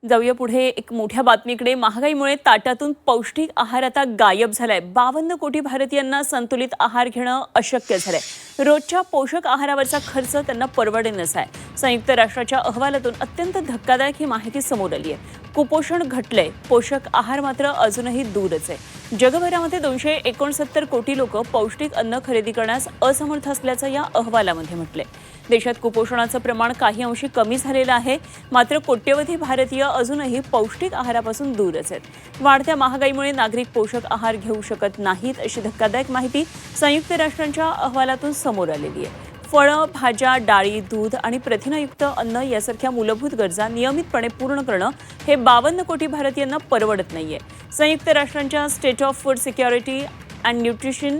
जाऊया पुढे एक मोठ्या बातमीकडे। महागाईमुळे ताटातून पौष्टिक आहार आता गायब झालाय। 52 कोटी भारतीयांना संतुलित आहार घेणं अशक्य झालंय। रोजच्या पोषक आहारावरचा खर्च त्यांना परवडेनासा आहे। संयुक्त राष्ट्राच्या अहवालातून अत्यंत धक्कादायक ही माहिती समोर आली आहे। कुपोषण घटलंय, पोषक आहार मात्र अजूनही दूरच आहे। जगभरामध्ये 269 कोटी लोक पौष्टिक अन्न खरेदी करण्यास असमर्थ असल्याचं या अहवालामध्ये म्हटलंय। देशात कुपोषणाचं प्रमाण काही अंशी कमी झालेलं आहे, मात्र कोट्यवधी भारतीय अजूनही पौष्टिक आहारापासून दूरच आहेत। वाढत्या महागाईमुळे नागरिक पोषक आहार घेऊ शकत नाहीत अशी धक्कादायक माहिती संयुक्त राष्ट्रांच्या अहवालातून समोर आलेली आहे। फळं, भाज्या, डाळी, दूध आणि प्रथिनयुक्त अन्न यासारख्या मूलभूत गरजा नियमितपणे पूर्ण करणं हे 52 कोटी भारतीयांना परवडत नाहीये। संयुक्त राष्ट्रांच्या state of food security and nutrition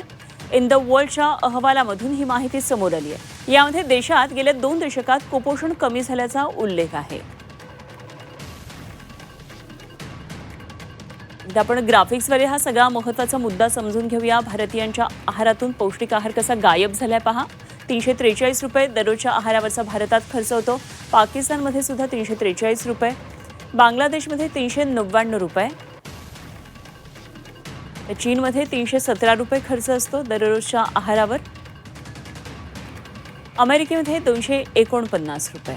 in the वर्ल्डच्या अहवालामधून ही माहिती समोर आली आहे। यामध्ये देशात गेल्या 2 दशकात कुपोषण कमी झाल्याचा उल्लेख आहे। आपण ग्राफिक्सवर हा सगळा महत्त्वाचा मुद्दा समजून घेऊया। भारतीयांच्या आहारातून पौष्टिक आहार कसा गायब झालाय पहा। 343 रुपये दररोजच्या आहारावरचा भारतात खर्च होतो। पाकिस्तानमध्ये सुद्धा 343 रुपये, बांगलादेशमध्ये 399 रुपये, चीनमध्ये 317 रुपये खर्च असतो दररोजच्या आहारावर, अमेरिकेमध्ये 249 रुपये।